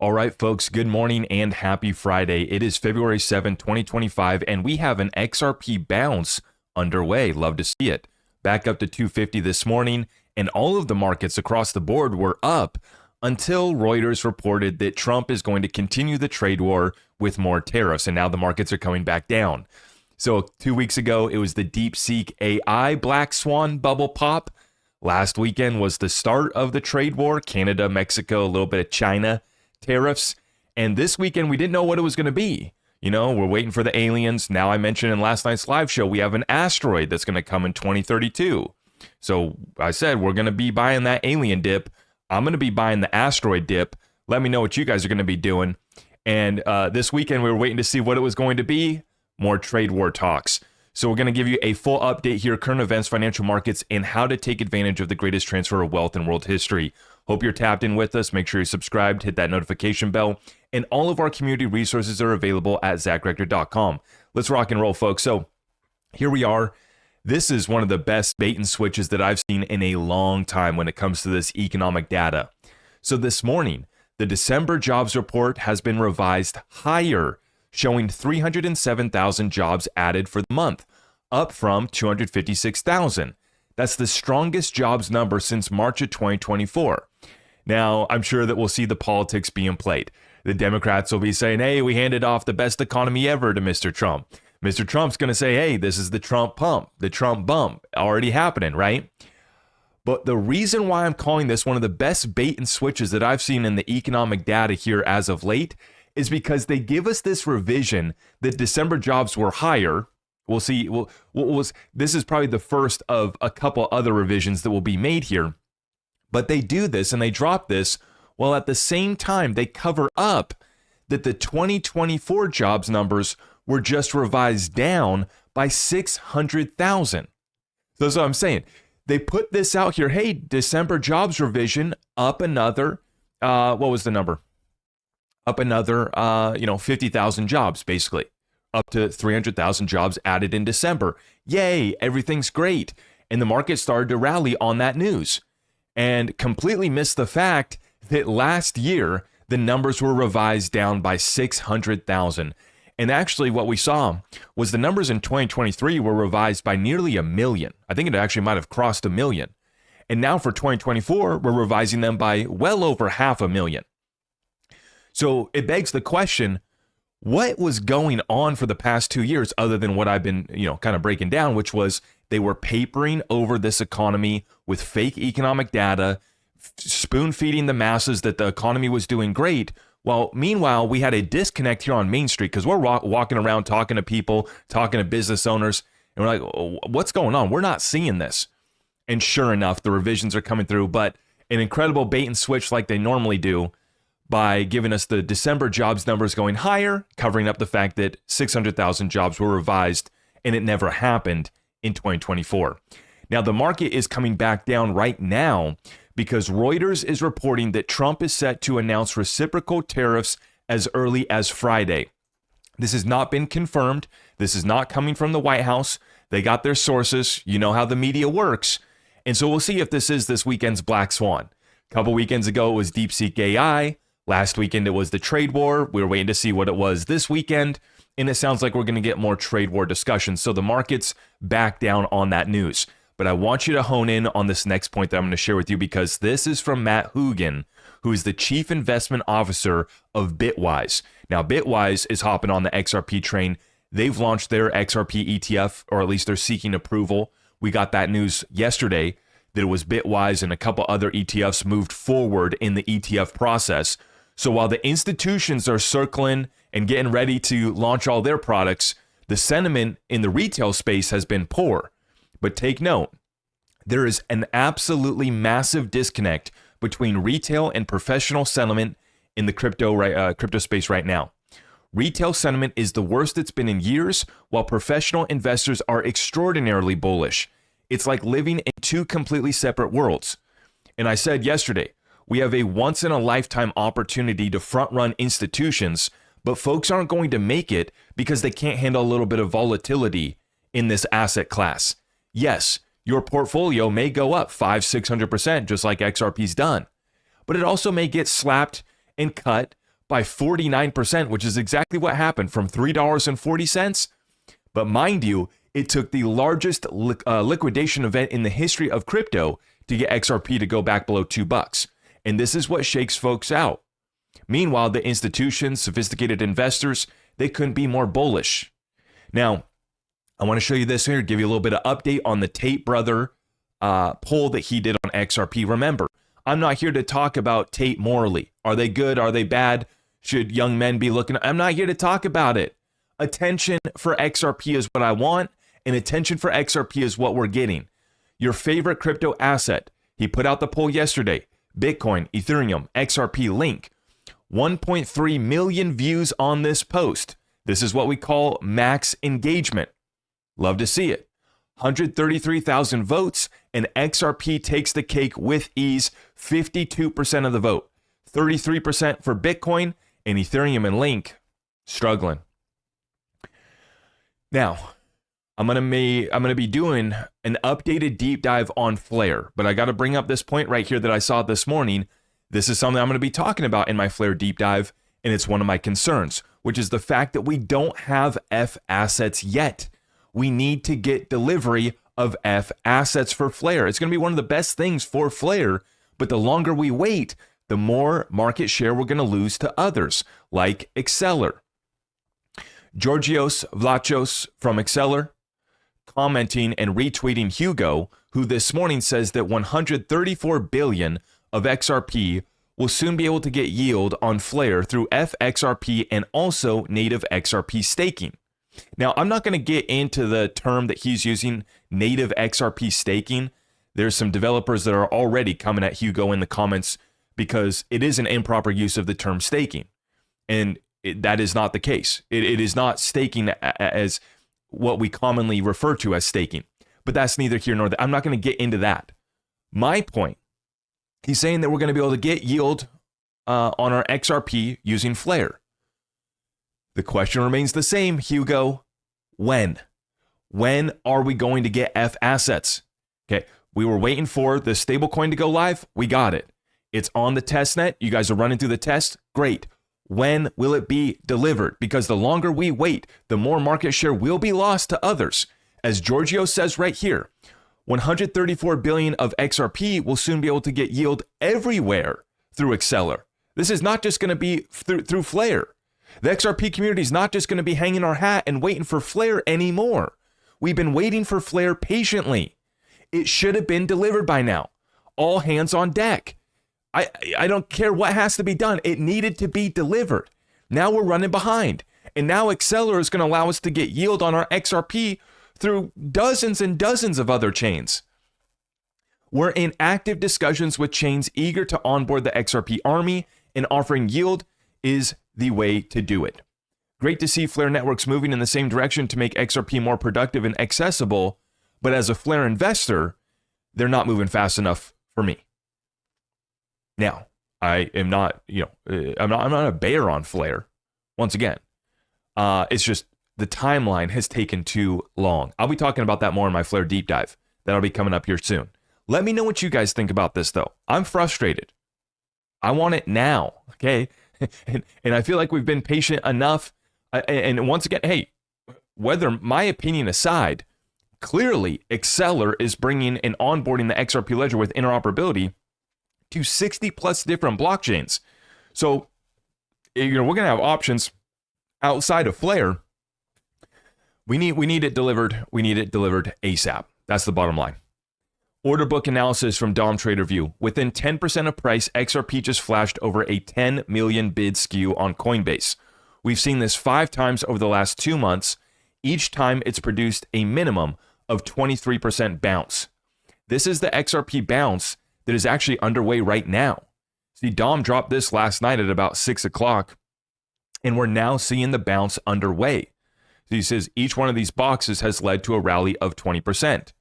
All right, folks, good morning and happy Friday. It is February 7, 2025, and we have an XRP Bounce underway. Love to see it. Back up to 250 this morning, and all of the markets across the board were up until Reuters reported that Trump is going to continue the trade war with more tariffs, and now the markets are coming back down. So 2 weeks ago, it was the DeepSeek AI Black Swan bubble pop. Last weekend was the start of the trade war, Canada, Mexico, a little bit of China tariffs. And this weekend, we didn't know what it was going to be. You know, we're waiting for the aliens. Now, I mentioned in last night's live show, we have an asteroid that's going to come in 2032. So I said, we're going to be buying that alien dip. I'm going to be buying the asteroid dip. Let me know what you guys are going to be doing. And this weekend, we were waiting to see what it was going to be. More trade war talks. So we're going to give you a full update here, current events, financial markets, and how to take advantage of the greatest transfer of wealth in world history. Hope you're tapped in with us. Make sure you're subscribed, hit that notification bell, and all of our community resources are available at zachrector.com. Let's rock and roll, folks. So here we are. This is one of the best bait and switches that I've seen in a long time when it comes to this economic data. So this morning, the December jobs report has been revised higher, showing 307,000 jobs added for the month, up from 256,000. That's the strongest jobs number since March of 2024. Now, I'm sure that we'll see the politics being played. The Democrats will be saying, hey, we handed off the best economy ever to Mr. Trump. Mr. Trump's going to say, hey, this is the Trump pump, the Trump bump, already happening, right? But the reason why I'm calling this one of the best bait and switches that I've seen in the economic data here as of late is because they give us this revision that December jobs were higher. We'll see. This is probably the first of a couple other revisions that will be made here. But they do this and they drop this while at the same time they cover up that the 2024 jobs numbers were just revised down by 600,000. So that's what I'm saying. They put this out here. Hey, December jobs revision up another, what was the number? Up another, 50,000 jobs, basically. Up to 300,000 jobs added in December. Yay, everything's great. And the market started to rally on that news and completely missed the fact that last year, the numbers were revised down by 600,000. And actually what we saw was the numbers in 2023 were revised by nearly 1 million. I think it actually might have crossed 1 million. And now for 2024, we're revising them by well over 500,000. So it begs the question, what was going on for the past 2 years other than what I've been, kind of breaking down, which was they were papering over this economy with fake economic data, spoon feeding the masses that the economy was doing great. Well, meanwhile, we had a disconnect here on Main Street because we're walking around talking to people, talking to business owners, and we're like, oh, what's going on? We're not seeing this. And sure enough, the revisions are coming through, but an incredible bait and switch like they normally do, by giving us the December jobs numbers going higher, covering up the fact that 600,000 jobs were revised and it never happened in 2024. Now, the market is coming back down right now because Reuters is reporting that Trump is set to announce reciprocal tariffs as early as Friday. This has not been confirmed. This is not coming from the White House. They got their sources. You know how the media works. And so we'll see if this is this weekend's Black Swan. A couple weekends ago, it was DeepSeek AI. Last weekend, it was the trade war. We were waiting to see what it was this weekend. And it sounds like we're going to get more trade war discussions. So the market's back down on that news. But I want you to hone in on this next point that I'm going to share with you because this is from Matt Hugin, who is the Chief Investment Officer of Bitwise. Now, Bitwise is hopping on the XRP train. They've launched their XRP ETF, or at least they're seeking approval. We got that news yesterday that it was Bitwise and a couple other ETFs moved forward in the ETF process. So while the institutions are circling and getting ready to launch all their products, the sentiment in the retail space has been poor. But take note, there is an absolutely massive disconnect between retail and professional sentiment in the crypto space right now. Retail sentiment is the worst it's been in years, while professional investors are extraordinarily bullish. It's like living in two completely separate worlds. And I said yesterday, we have a once-in-a-lifetime opportunity to front-run institutions, but folks aren't going to make it because they can't handle a little bit of volatility in this asset class. Yes, your portfolio may go up 500-600%, just like XRP's done, but it also may get slapped and cut by 49%, which is exactly what happened, from $3.40. But mind you, it took the largest liquidation event in the history of crypto to get XRP to go back below $2. And this is what shakes folks out. Meanwhile, the institutions, sophisticated investors, they couldn't be more bullish. Now, I want to show you this here, give you a little bit of update on the Tate brother poll that he did on XRP. Remember, I'm not here to talk about Tate morally. Are they good? Are they bad? Should young men be looking? I'm not here to talk about it. Attention for XRP is what I want, and attention for XRP is what we're getting. Your favorite crypto asset. He put out the poll yesterday. Bitcoin, Ethereum, XRP, Link. 1.3 million views on this post. This is what we call max engagement. Love to see it. 133,000 votes, and XRP takes the cake with ease, 52% of the vote. 33% for Bitcoin, and Ethereum and Link struggling. Now, I'm gonna be doing an updated deep dive on Flare, but I got to bring up this point right here that I saw this morning. This is something I'm going to be talking about in my Flare deep dive, and it's one of my concerns, which is the fact that we don't have F assets yet. We need to get delivery of F assets for Flare. It's going to be one of the best things for Flare, but the longer we wait, the more market share we're going to lose to others, like Exceller. Georgios Vlachos from Exceller commenting and retweeting Hugo, who this morning says that 134 billion of XRP will soon be able to get yield on Flare through FXRP and also native XRP staking. Now, I'm not going to get into the term that he's using, native XRP staking. There's some developers that are already coming at Hugo in the comments because it is an improper use of the term staking. And that is not the case. It is not staking as what we commonly refer to as staking. But that's neither here nor there. I'm not going to get into that. My point, he's saying that we're going to be able to get yield on our XRP using Flare. The question remains the same, Hugo. When? When are we going to get F assets? Okay, we were waiting for the stablecoin to go live. We got it. It's on the test net. You guys are running through the test. Great. When will it be delivered? Because the longer we wait, the more market share will be lost to others. As Giorgio says right here, 134 billion of XRP will soon be able to get yield everywhere through Exceller. This is not just going to be through Flare. The XRP community is not just going to be hanging our hat and waiting for Flare anymore. We've been waiting for Flare patiently. It should have been delivered by now. All hands on deck. I don't care what has to be done. It needed to be delivered. Now we're running behind. And now Exceller is going to allow us to get yield on our XRP through dozens and dozens of other chains. We're in active discussions with chains eager to onboard the XRP army, and offering yield is the way to do it. Great to see Flare networks moving in the same direction to make XRP more productive and accessible, but as a Flare investor, they're not moving fast enough for me. Now, I am not, I'm not a bear on Flare. Once again, it's just the timeline has taken too long. I'll be talking about that more in my Flare deep dive. That'll be coming up here soon. Let me know what you guys think about this, though. I'm frustrated. I want it now, okay? and I feel like we've been patient enough. And once again, hey, whether my opinion aside, clearly Exceller is bringing and onboarding the XRP ledger with interoperability to 60 plus different blockchains. So, we're going to have options outside of Flare. We need it delivered. We need it delivered ASAP. That's the bottom line. Order book analysis from Dom Trader View. Within 10% of price, XRP just flashed over a 10 million bid skew on Coinbase. We've seen this 5 times over the last 2 months. Each time it's produced a minimum of 23% bounce. This is the XRP bounce that is actually underway right now. See, Dom dropped this last night at about 6 o'clock, and we're now seeing the bounce underway. So he says each one of these boxes has led to a rally of 20%.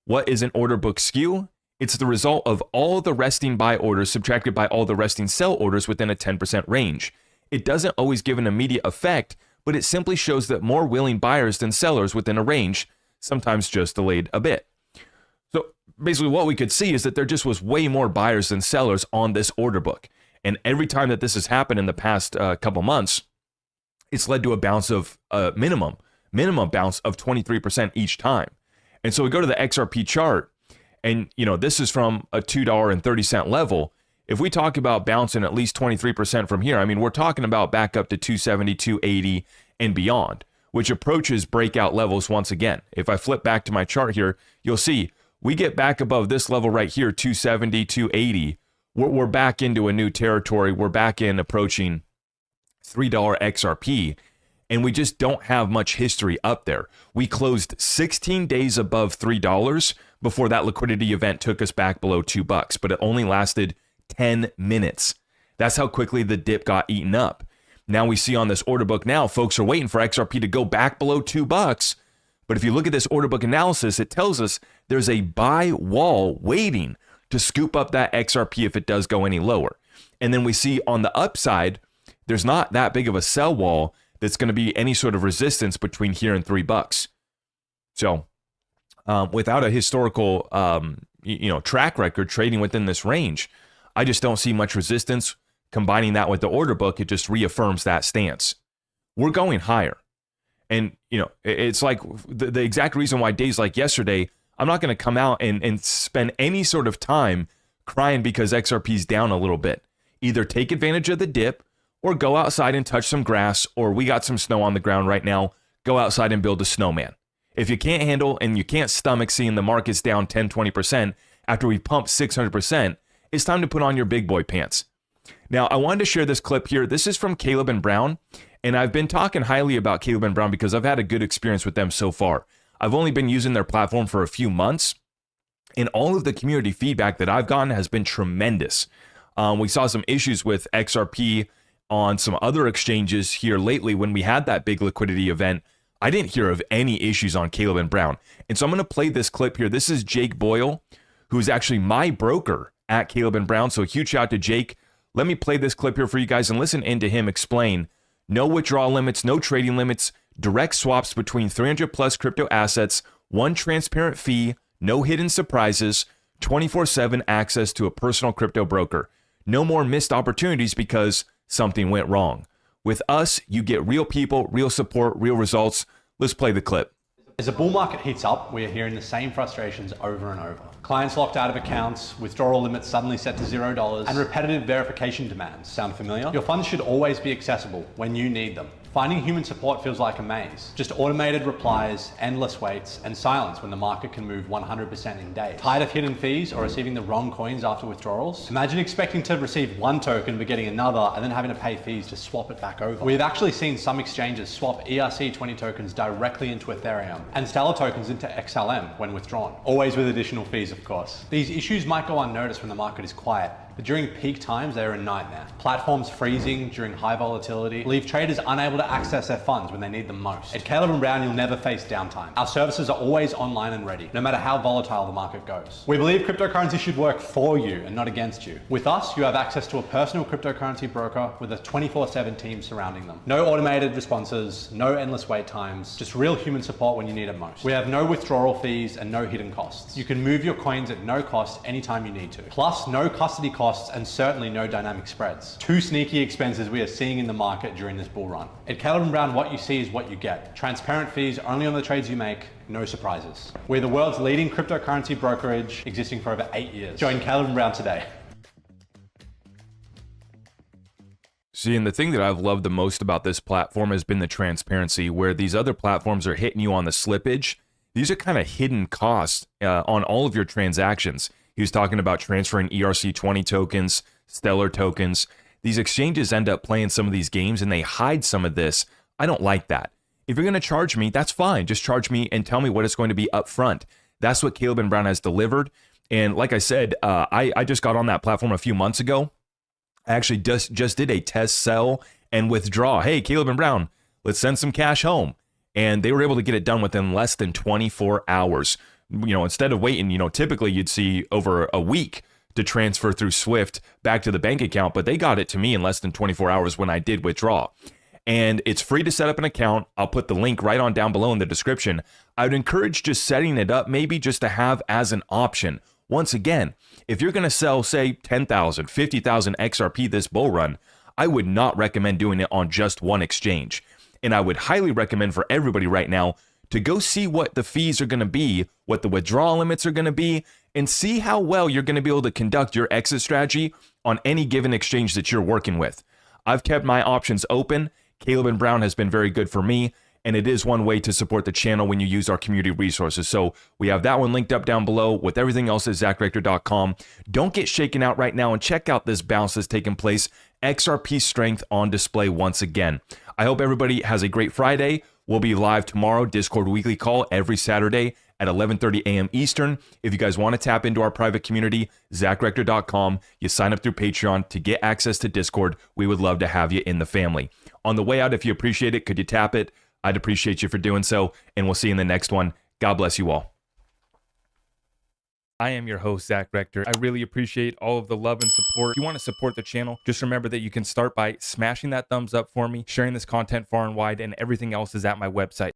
What is an order book skew? It's the result of all the resting buy orders subtracted by all the resting sell orders within a 10% range. It doesn't always give an immediate effect, but it simply shows that more willing buyers than sellers within a range, sometimes just delayed a bit. So basically what we could see is that there just was way more buyers than sellers on this order book. And every time that this has happened in the past couple months, it's led to a bounce of minimum bounce of 23% each time. And so we go to the XRP chart, and this is from a $2.30 level. If we talk about bouncing at least 23% from here, I mean, we're talking about back up to 270, 280 and beyond, which approaches breakout levels once again. If I flip back to my chart here, you'll see we get back above this level right here, 270, 280. We're back into a new territory. We're back in approaching $3 XRP, and we just don't have much history up there. We closed 16 days above $3 before that liquidity event took us back below $2, but it only lasted 10 minutes. That's how quickly the dip got eaten up. Now we see on this order book now, folks are waiting for XRP to go back below $2. But if you look at this order book analysis, it tells us there's a buy wall waiting to scoop up that XRP if it does go any lower. And then we see on the upside, there's not that big of a sell wall that's going to be any sort of resistance between here and $3. So without a historical track record trading within this range, I just don't see much resistance. Combining that with the order book, it just reaffirms that stance. We're going higher. And, it's like the exact reason why days like yesterday, I'm not going to come out and spend any sort of time crying because XRP's down a little bit. Either take advantage of the dip or go outside and touch some grass, or we got some snow on the ground right now, go outside and build a snowman. If you can't handle and you can't stomach seeing the markets down 10, 20% after we pumped 600%, it's time to put on your big boy pants. Now, I wanted to share this clip here. This is from Caleb and Brown, and I've been talking highly about Caleb and Brown because I've had a good experience with them so far. I've only been using their platform for a few months, and all of the community feedback that I've gotten has been tremendous. We saw some issues with XRP on some other exchanges here lately when we had that big liquidity event. I didn't hear of any issues on Caleb and Brown. And so I'm going to play this clip here. This is Jake Boyle, who's actually my broker at Caleb and Brown. So a huge shout out to Jake. Let me play this clip here for you guys and listen into him explain no withdrawal limits, no trading limits, direct swaps between 300 plus crypto assets, one transparent fee, no hidden surprises, 24/7 access to a personal crypto broker. No more missed opportunities because something went wrong. With us, you get real people, real support, real results. Let's play the clip. As the bull market heats up, we are hearing the same frustrations over and over. Clients locked out of accounts, withdrawal limits suddenly set to $0, and repetitive verification demands. Sound familiar? Your funds should always be accessible when you need them. Finding human support feels like a maze. Just automated replies, endless waits, and silence when the market can move 100% in days. Tired of hidden fees or receiving the wrong coins after withdrawals? Imagine expecting to receive one token but getting another and then having to pay fees to swap it back over. We've actually seen some exchanges swap ERC20 tokens directly into Ethereum and Stellar tokens into XLM when withdrawn. Always with additional fees, of course. These issues might go unnoticed when the market is quiet, but during peak times, they're a nightmare. Platforms freezing during high volatility leave traders unable to access their funds when they need them most. At Caleb and Brown, you'll never face downtime. Our services are always online and ready, no matter how volatile the market goes. We believe cryptocurrency should work for you and not against you. With us, you have access to a personal cryptocurrency broker with a 24/7 team surrounding them. No automated responses, no endless wait times, just real human support when you need it most. We have no withdrawal fees and no hidden costs. You can move your coins at no cost anytime you need to. Plus, no custody costs and certainly no dynamic spreads. Two sneaky expenses we are seeing in the market during this bull run. At Caleb and Brown, what you see is what you get. Transparent fees only on the trades you make, no surprises. We're the world's leading cryptocurrency brokerage, existing for over 8 years. Join Caleb and Brown today. See, and the thing that I've loved the most about this platform has been the transparency, where these other platforms are hitting you on the slippage. These are kind of hidden costs on all of your transactions. He was talking about transferring ERC20 tokens, Stellar tokens. These exchanges end up playing some of these games and they hide some of this. I don't like that. If you're going to charge me, that's fine. Just charge me and tell me what it's going to be up front. That's what Caleb and Brown has delivered. And like I said, I just got on that platform a few months ago. I actually just did a test sell and withdraw. Hey, Caleb and Brown, let's send some cash home. And they were able to get it done within less than 24 hours. Instead of waiting, typically you'd see over a week to transfer through Swift back to the bank account, but they got it to me in less than 24 hours when I did withdraw. And it's free to set up an account. I'll put the link right on down below in the description. I would encourage just setting it up, maybe just to have as an option. Once again, if you're going to sell, say, 10,000, 50,000 XRP this bull run, I would not recommend doing it on just one exchange. And I would highly recommend for everybody right now to go see what the fees are going to be, what the withdrawal limits are going to be, and see how well you're going to be able to conduct your exit strategy on any given exchange that you're working with. I've kept my options open. Caleb and Brown has been very good for me, and it is one way to support the channel when you use our community resources. So we have that one linked up down below with everything else at ZachRector.com. Don't get shaken out right now and check out this bounce that's taking place. XRP strength on display once again. I hope everybody has a great Friday. We'll be live tomorrow, Discord weekly call every Saturday at 11:30 a.m. Eastern. If you guys want to tap into our private community, ZachRector.com, you sign up through Patreon to get access to Discord. We would love to have you in the family. On the way out, if you appreciate it, could you tap it? I'd appreciate you for doing so, and we'll see you in the next one. God bless you all. I am your host, Zach Rector. I really appreciate all of the love and support. If you want to support the channel, just remember that you can start by smashing that thumbs up for me, sharing this content far and wide, and everything else is at my website.